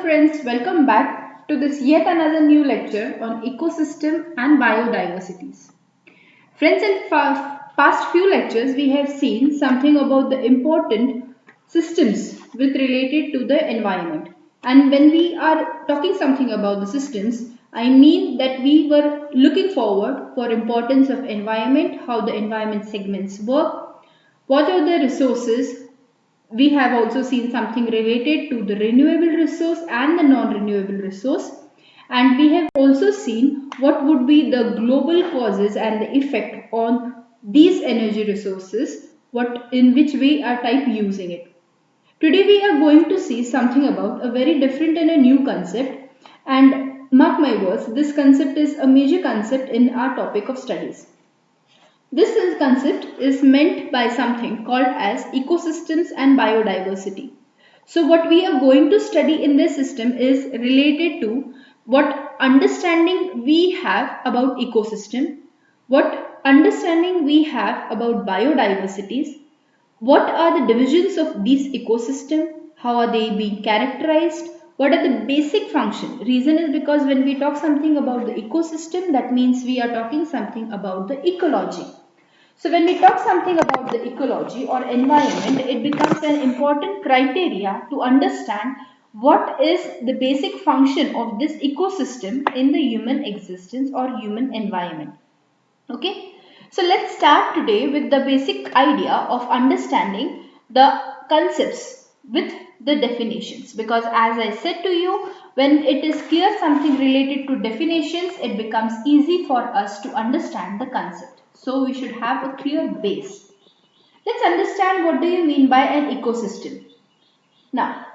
friends, welcome back to this yet another new lecture on ecosystem and biodiversities. Friends, in past few lectures we have seen something about the important systems with related to the environment. And when we are talking something about the systems, I mean that we were looking forward for importance of environment, how the environment segments work, what are the resources. We have also seen something related to the renewable resource and the non-renewable resource, and we have also seen what would be the global causes and the effect on these energy resources, what in which way are type using it. Today we are going to see something about a very different and a new concept, and mark my words, this concept is a major concept in our topic of studies. This concept is meant by something called as ecosystems and biodiversity. So what we are going to study in this system is related to what understanding we have about ecosystem, what understanding we have about biodiversities, what are the divisions of these ecosystem, how are they being characterized, what are the basic function. Reason is because when we talk something about the ecosystem, that means we are talking something about the ecology. So when we talk something about the ecology or environment, it becomes an important criteria to understand what is the basic function of this ecosystem in the human existence or human environment. Okay, so let's start today with the basic idea of understanding the concepts with the definitions, because as I said to you, when it is clear something related to definitions, it becomes easy for us to understand the concept. So we should have a clear base. Let's understand what do you mean by an ecosystem. Now,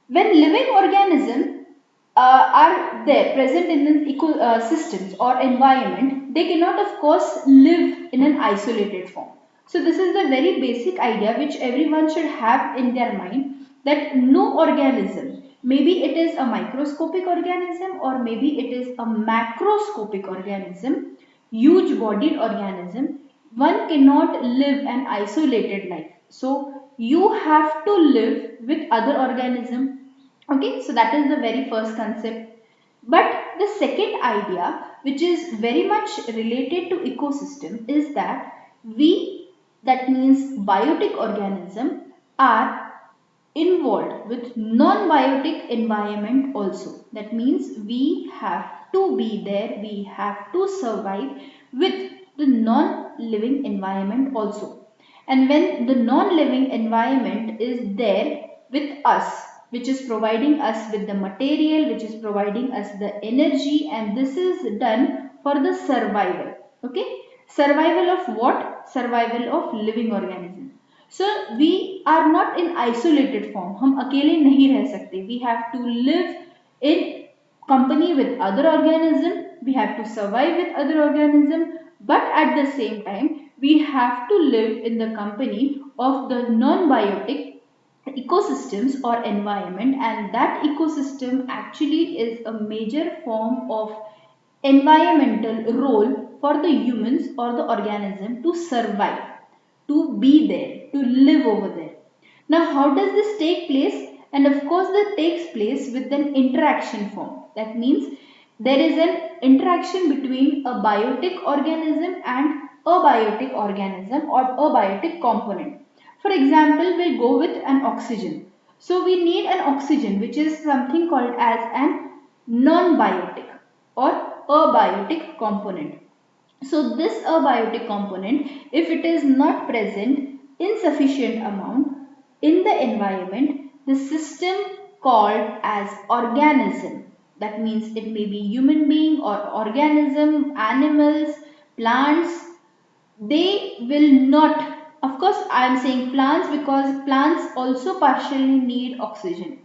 when living organisms are there present in the systems or environment, they cannot of course live in an isolated form. So this is the very basic idea which everyone should have in their mind, that no organism, maybe it is a microscopic organism or maybe it is a macroscopic organism, huge bodied organism, one cannot live an isolated life. So you have to live with other organism. Okay, so that is the very first concept. But the second idea, which is very much related to ecosystem, is that we, that means biotic organism, are involved with non-biotic environment also. That means we have to be there, we have to survive with the non-living environment also. And when the non-living environment is there with us, which is providing us with the material, which is providing us the energy, and this is done for the survival. Okay, survival of what? Survival of living organism. So we are not in isolated form. हम अकेले नहीं रह सकते. We have to live in company with other organism. We have to survive with other organism. But at the same time, we have to live in the company of the non-biotic ecosystems or environment, and that ecosystem actually is a major form of environmental role for the humans or the organism to survive, to be there, to live over there. Now, how does this take place? And of course, that takes place with an interaction form. That means there is an interaction between a biotic organism and abiotic organism or abiotic component. For example, we'll go with an oxygen. So we need an oxygen which is something called as an non-biotic or abiotic component. So this abiotic component, if it is not present in sufficient amount in the environment, the system called as organism, that means it may be human being or organism, animals, plants, they will not, of course I am saying plants because plants also partially need oxygen,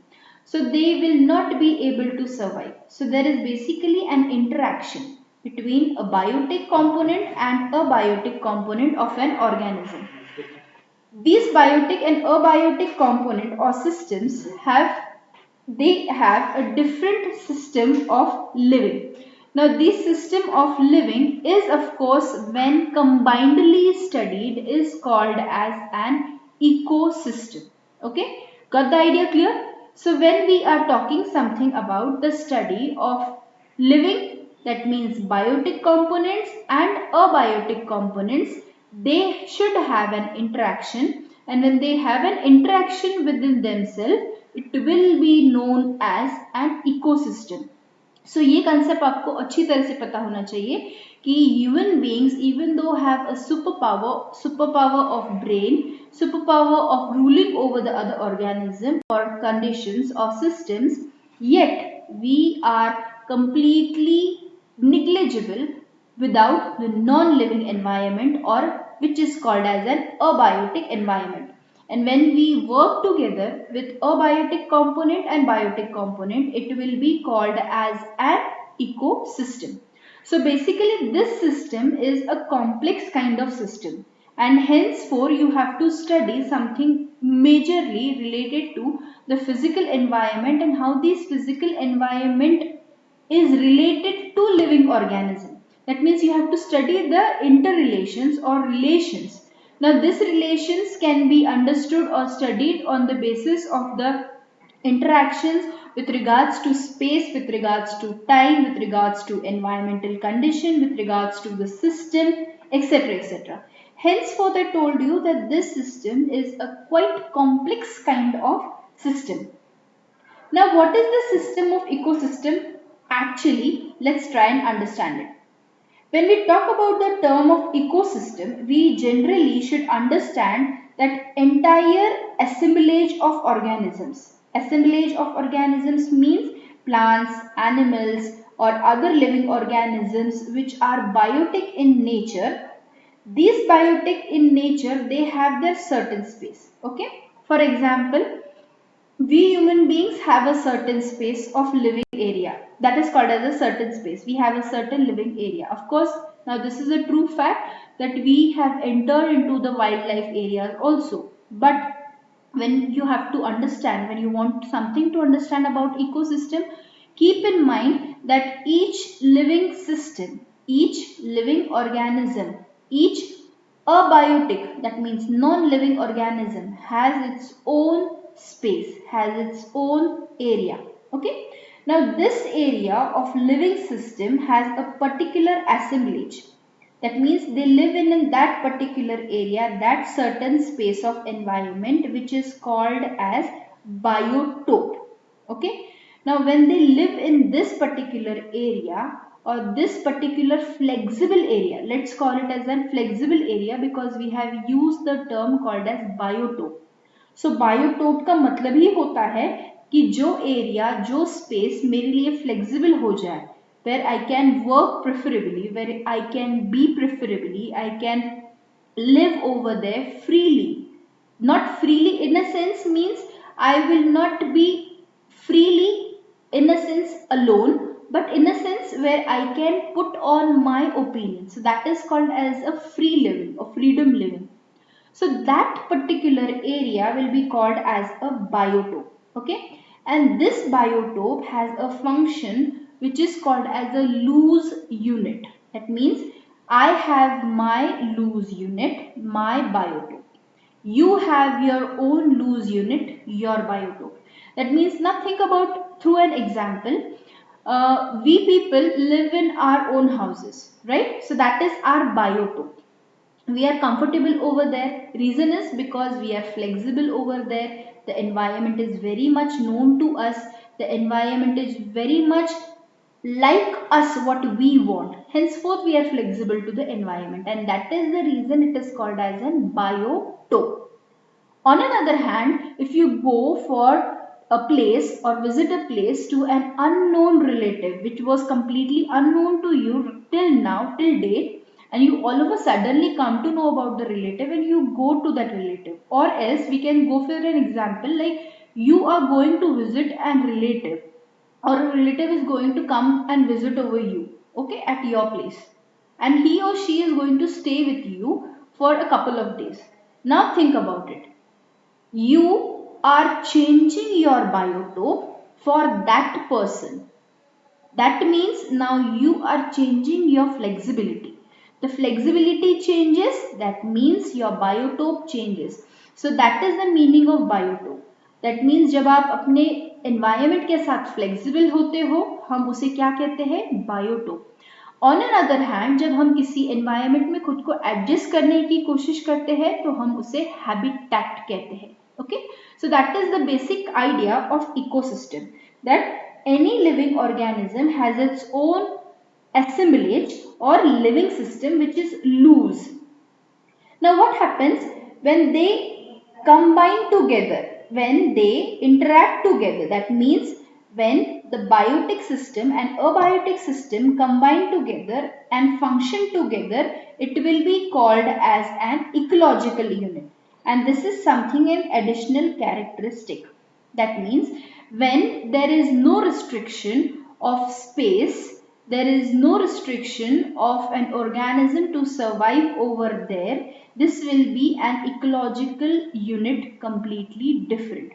so they will not be able to survive. So there is basically an interaction between a biotic component and a biotic component of an organism. These biotic and abiotic component or systems have, they have a different system of living. Now this system of living is of course when combinedly studied is called as an ecosystem. Okay, got the idea clear? So when we are talking something about the study of living, that means biotic components and abiotic components, they should have an interaction, and when they have an interaction within themselves, it will be known as an ecosystem. सो ये concept आपको अच्छी तरह से पता होना चाहिए कि human beings even though have a super power of brain, super power of ruling over the other organism और कंडीशंस और systems, yet we are completely negligible without the non-living environment, or which is called as an abiotic environment. And when we work together with abiotic component and biotic component, it will be called as an ecosystem. So basically this system is a complex kind of system, and henceforth you have to study something majorly related to the physical environment and how this physical environment is related to living organism. That means you have to study the interrelations or relations. Now these relations can be understood or studied on the basis of the interactions with regards to space, with regards to time, with regards to environmental condition, with regards to the system, etc. etc. Henceforth, I told you that this system is a quite complex kind of system. Now, what is the system of ecosystem? Actually, let's try and understand it. When we talk about the term of ecosystem, we generally should understand that entire assemblage of organisms. Assemblage of organisms means plants, animals, or other living organisms which are biotic in nature. These biotic in nature, they have their certain space. Okay. For example, we human beings have a certain space of living area, that is called as a certain space. We have a certain living area. Of course, now this is a true fact that we have entered into the wildlife areas also. But when you have to understand, when you want something to understand about ecosystem, keep in mind that each living system, each living organism, each abiotic, that means non-living organism, has its own space, has its own area. Okay. Now this area of living system has a particular assemblage. That means they live in that particular area, that certain space of environment which is called as biotope. Okay. Now when they live in this particular area or this particular flexible area, let's call it as a flexible area because we have used the term called as biotope. So biotope का मतलब ही होता है कि जो area, जो space मेरे लिए flexible हो जाए, where I can work preferably, where I can be preferably, I can live over there freely. Not freely in a sense means I will not be freely in a sense alone, but in a sense where I can put on my opinion. So that is called as a free living or freedom living. So that particular area will be called as a biotope. Okay. And this biotope has a function which is called as a loose unit. That means I have my loose unit, my biotope. You have your own loose unit, your biotope. That means, now think about through an example. We people live in our own houses, right? So that is our biotope. We are comfortable over there. Reason is because we are flexible over there. The environment is very much known to us. The environment is very much like us, what we want. Henceforth, we are flexible to the environment, and that is the reason it is called as a biotope. On another hand, if you go for a place or visit a place to an unknown relative which was completely unknown to you till now, till date, and you all of a suddenly come to know about the relative and you go to that relative, or else we can go for an example like you are going to visit an relative, or a relative is going to come and visit over you, okay, at your place, and he or she is going to stay with you for a couple of days. Now think about it. You are changing your biotope for that person. That means now you are changing your flexibility. The flexibility changes, that means your biotope changes. So that is the meaning of biotope. That means जब आप अपने environment के साथ flexible होते हो, हम उसे क्या कहते हैं, biotope. On an other hand जब हम किसी एनवायरमेंट में खुद को एडजस्ट करने की कोशिश करते हैं तो हम उसे हैबिटेट कहते हैं। Okay, so that is the basic idea of ecosystem, that any living organism has its own assemblage or living system which is loose. Now what happens when they combine together, when they interact together, that means when the biotic system and abiotic system combine together and function together, it will be called as an ecological unit, and this is something an additional characteristic. That means when there is no restriction of space, there is no restriction of an organism to survive over there, this will be an ecological unit completely different.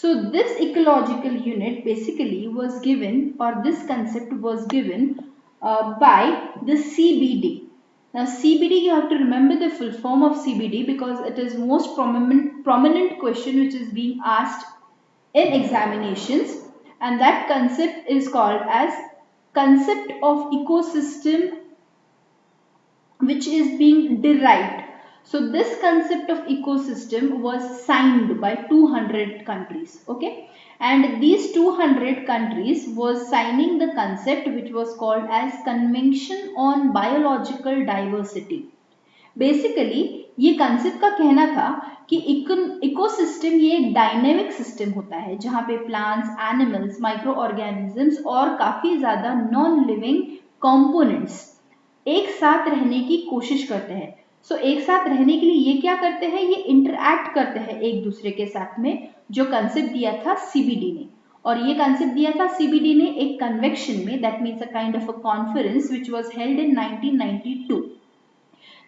So this ecological unit basically was given, or this concept was given by the CBD. Now CBD, you have to remember the full form of CBD because it is most prominent question which is being asked in examinations, and that concept is called as concept of ecosystem which is being derived. So this concept of ecosystem was signed by 200 countries, okay, and these 200 countries was signing the concept which was called as Convention on Biological Diversity. Basically ये concept का कहना था कि ecosystem ये एक dynamic system होता है जहाँ पे प्लांट्स, एनिमल्स, माइक्रो ऑर्गेनिजम्स और काफी ज्यादा नॉन लिविंग कंपोनेंट्स एक साथ रहने की कोशिश करते हैं। सो एक साथ रहने के लिए ये क्या करते हैं, ये इंटरैक्ट करते हैं एक दूसरे के साथ में, जो कंसेप्ट दिया था सीबीडी ने। और ये कंसेप्ट दिया था सीबीडी ने एक कन्वेक्शन में, that means a kind of a conference which was held in 1992.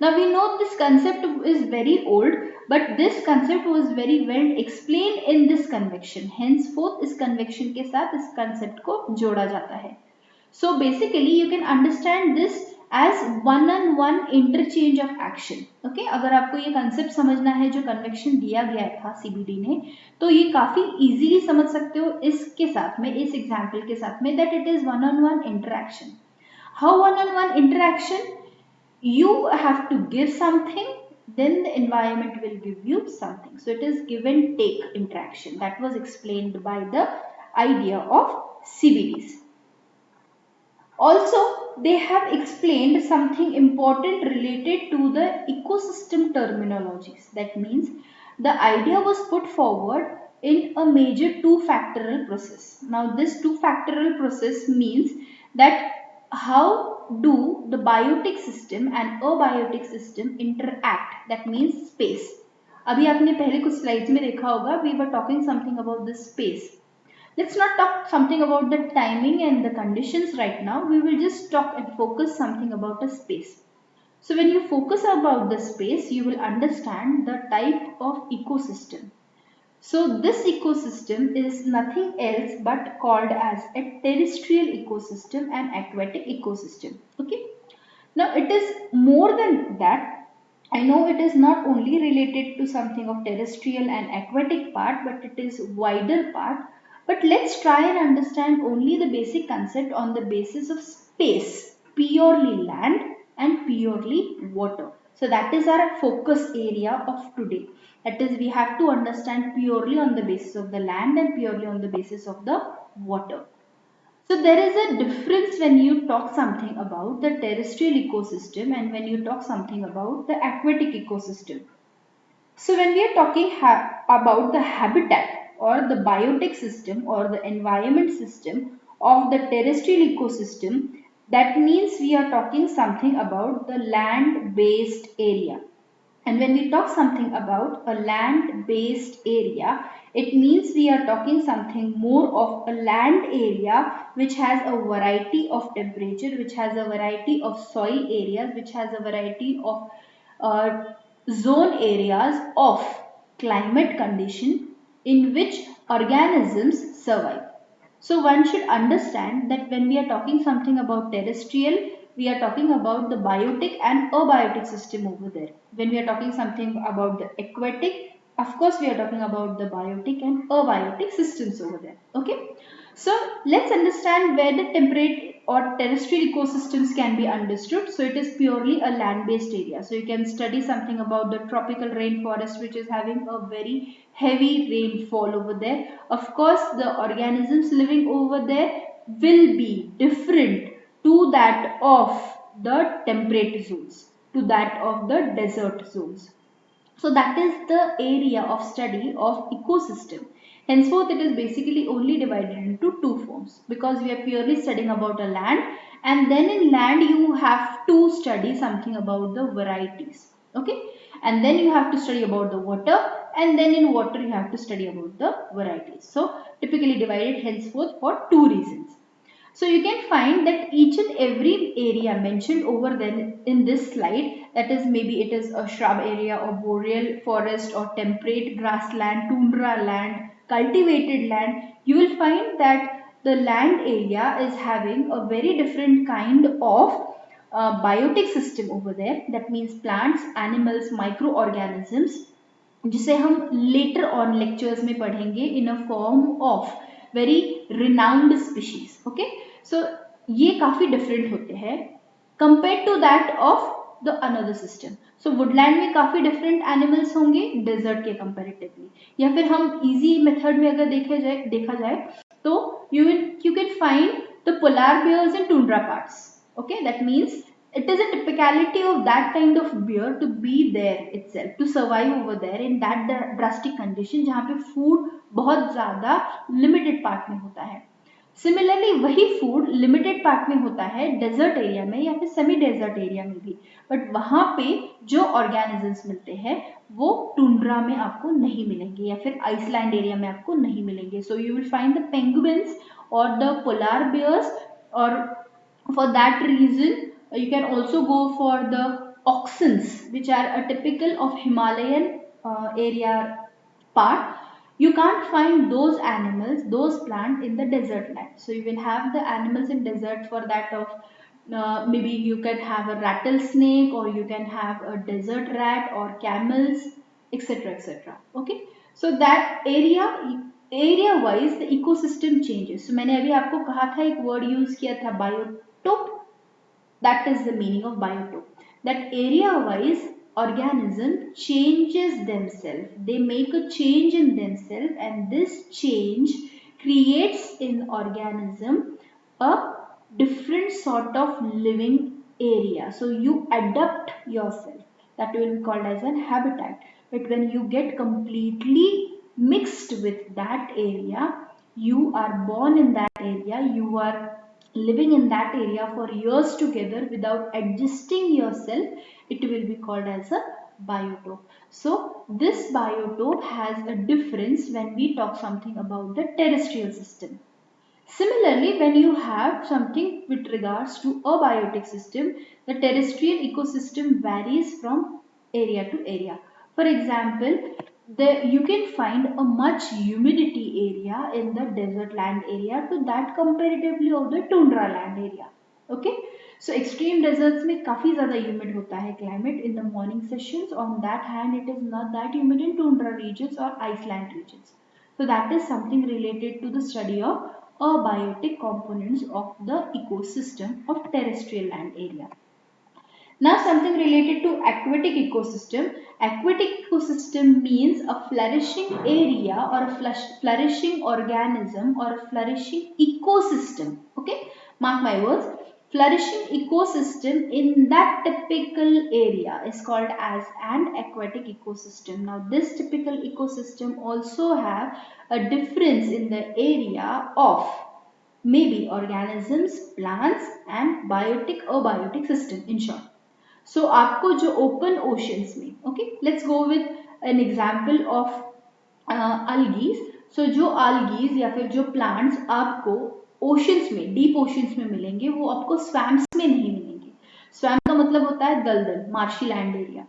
Now we know this concept is very old, but this concept was very well explained in this convection. Henceforth इस convection के साथ इस concept को जोड़ा जाता है. So basically you can understand this as one-on-one interchange of action. Okay? अगर आपको ये concept समझना है जो convection दिया गया था CBD ने, तो ये काफी easily समझ सकते हो इसके साथ में, इस example के साथ में, that it is one-on-one interaction. How one-on-one interaction? You have to give something, then the environment will give you something. So it is give and take interaction. That was explained by the idea of CBDs. Also, they have explained something important related to the ecosystem terminologies. That means the idea was put forward in a major two-factorial process. Now this two-factorial process means that how do the biotic system and abiotic system interact, that means space. अभी आपने पहले कुछ slides में देखा होगा, we were talking something about the space. Let's not talk something about the timing and the conditions right now. We will just talk and focus something about a space. So when you focus about the space, you will understand the type of ecosystem. So this ecosystem is nothing else but called as a terrestrial ecosystem and aquatic ecosystem. Okay. Now it is more than that. I know it is not only related to something of terrestrial and aquatic part, but it is wider part. But let's try and understand only the basic concept on the basis of space, purely land and purely water. So that is our focus area of today. That is, we have to understand purely on the basis of the land and purely on the basis of the water. So there is a difference when you talk something about the terrestrial ecosystem and when you talk something about the aquatic ecosystem. So when we are talking about the habitat or the biotic system or the environment system of the terrestrial ecosystem, that means we are talking something about the land-based area. And when we talk something about a land-based area, it means we are talking something more of a land area which has a variety of temperature, which has a variety of soil areas, which has a variety of zone areas of climate condition in which organisms survive. So one should understand that when we are talking something about terrestrial, we are talking about the biotic and abiotic system over there. When we are talking something about the aquatic, Of course, we are talking about the biotic and abiotic systems over there. Okay, so let's understand where the temperate or terrestrial ecosystems can be understood. So it is purely a land-based area. So you can study something about the tropical rainforest, which is having a very heavy rainfall over there. Of course, the organisms living over there will be different to that of the temperate zones, to that of the desert zones. So that is the area of study of ecosystem. Henceforth, it is basically only divided into two forms, because we are purely studying about a land, and then in land you have to study something about the varieties. Okay, and then you have to study about the water, and then in water you have to study about the varieties. So typically divided henceforth for two reasons. So you can find that each and every area mentioned over there in this slide, that is maybe it is a shrub area or boreal forest or temperate grassland, tundra land, cultivated land, you will find that the land area is having a very different kind of biotic system over there. That means plants, animals, microorganisms, जिसे हम later on lectures में पढ़ेंगे in a form of very renowned species. Okay, so ये काफी different होते हैं compare to that of the another system. So woodland में काफी डिफरेंट एनिमल्स होंगे डेजर्ट के कंपेरेटिवली. या फिर हम इजी मेथड में अगर देखा जाए तो you can find the polar bears in tundra parts. Okay, that means it is a typicality of that kind of bear to be there itself, to survive over there in that drastic condition जहाँ पे food बहुत ज़्यादा limited part में होता है. Similarly वही food limited part में होता है डेजर्ट एरिया में या फिर सेमी डेजर्ट एरिया में भी, बट वहां पे जो ऑर्गेनिजम्स मिलते हैं वो टुंड्रा में आपको नहीं मिलेंगे या फिर आइसलैंड एरिया में आपको नहीं मिलेंगे. So you will find the penguins और द पोलार बियर्स, और for that reason you can also go for the oxens, which are a typical of Himalayan area part. You can't find those animals, those plants in the desert land. So you will have the animals in desert for that of maybe you can have a rattlesnake, or you can have a desert rat or camels, etc, etc. Okay, so that area wise the ecosystem changes. So मैंने अभी आपको कहा था एक word use किया था biotope. That is the meaning of biotope, that area wise organism changes themselves, they make a change in themselves, and this change creates in organism a different sort of living area. So you adapt yourself, that will be called as a habitat. But when you get completely mixed with that area, you are born in that area, you are living in that area for years together without adjusting yourself, it will be called as a biotope. So this biotope has a difference when we talk something about the terrestrial system. Similarly, when you have something with regards to a biotic system, the terrestrial ecosystem varies from area to area. For example, you can find a much humidity area in the desert land area to that comparatively of the tundra land area. Okay, so extreme deserts में काफी ज़्यादा humid होता है climate in the morning sessions. On that hand, it is not that humid in tundra regions or iceland regions. So that is something related to the study of abiotic components of the ecosystem of terrestrial land area. Now something related to aquatic ecosystem. Aquatic ecosystem means a flourishing area or a flourishing organism or a flourishing ecosystem. Okay, mark my words. Flourishing ecosystem in that typical area is called as an aquatic ecosystem. Now this typical ecosystem also have a difference in the area of maybe organisms, plants and biotic or biotic system in short. सो आपको जो open oceans में, okay let's go with an example of algae. सो जो algae या फिर जो plants आपको oceans में, deep oceans में मिलेंगे, वो आपको स्वैम्प्स में नहीं मिलेंगे. स्वैम्प का मतलब होता है दलदल, मार्शी लैंड एरिया.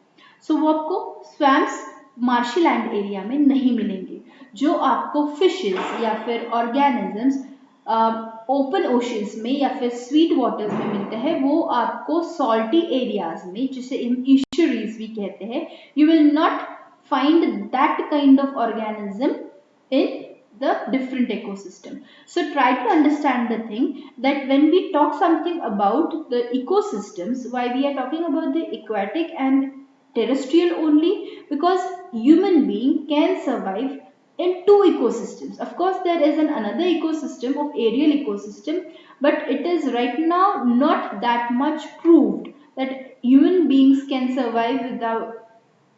सो वो आपको स्वैम्प्स मार्शी लैंड एरिया में नहीं मिलेंगे. जो आपको फिशेस या फिर ऑर्गेनिजम्स ओपन ओशंस में या फिर स्वीट वाटर्स में मिलते हैं, वो आपको सॉल्टी एरियाज में, जिसे ईस्चुरीज भी कहते हैं, you will not find that kind of organism in the different ecosystem. So try to understand the thing that when we talk something about the ecosystems, why we are talking about the aquatic and terrestrial only, because human being can survive in two ecosystems. Of course, there is another ecosystem of aerial ecosystem, but it is right now not that much proved that human beings can survive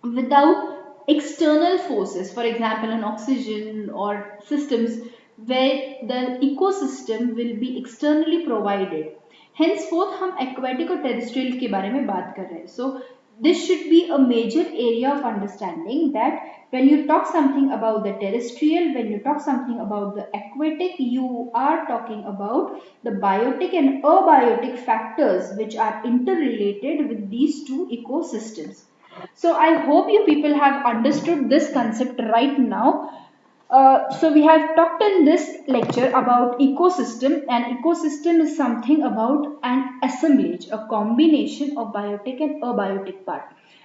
without external forces, for example an oxygen or systems where the ecosystem will be externally provided. Henceforth हम aquatic और terrestrial के बारे में बात कर रहे हैं. So this should be a major area of understanding that when you talk something about the terrestrial, when you talk something about the aquatic, you are talking about the biotic and abiotic factors which are interrelated with these two ecosystems. So I hope you people have understood this concept right now. So we have talked in this lecture about ecosystem, and ecosystem is something about an assemblage, a combination of biotic and abiotic part.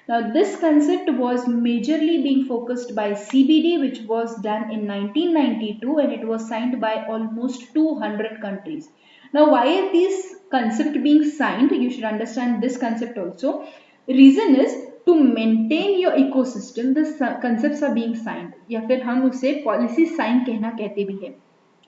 Now this concept was majorly being focused by CBD, which was done in 1992, and it was signed by almost 200 countries. Now why is this concept being signed? You should understand this concept also. Reason is to maintain your ecosystem, the concepts are being signed, या फिर हम उसे policy sign कहना कहते भी हैं.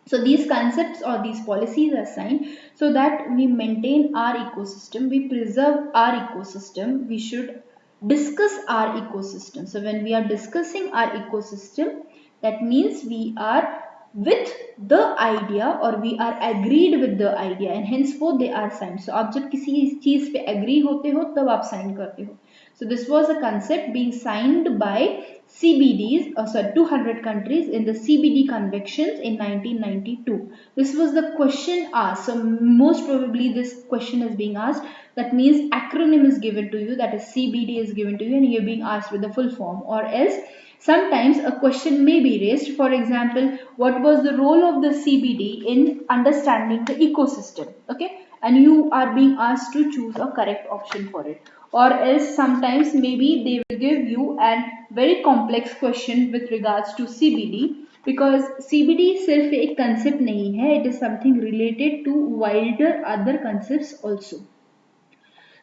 So these concepts or these policies are signed so that we maintain our ecosystem, we preserve our ecosystem, we should discuss our ecosystem. So when we are discussing our ecosystem, that means we are with the idea or we are agreed with the idea, and henceforth they are signed. So आप जब किसी चीज पे agree होते हो तब आप sign करते हो. So this was a concept being signed by CBDs, 200 countries in the CBD conventions in 1992. This was the question asked. So most probably this question is being asked. That means acronym is given to you, that is CBD is given to you, and you're being asked with the full form. Or else sometimes a question may be raised. For example, what was the role of the CBD in understanding the ecosystem? Okay, and you are being asked to choose a correct option for it. Or else sometimes maybe they will give you a very complex question with regards to CBD, because CBD सिर्फ एक concept नहीं है, it is something related to wider other concepts also.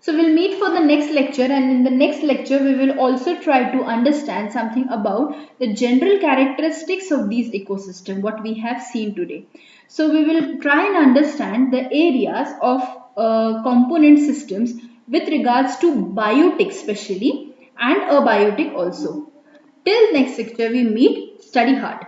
So we'll meet for the next lecture, and in the next lecture we will also try to understand something about the general characteristics of these ecosystems, what we have seen today. So we will try and understand the areas of component systems with regards to biotic especially and abiotic also. Till next lecture we meet, study hard.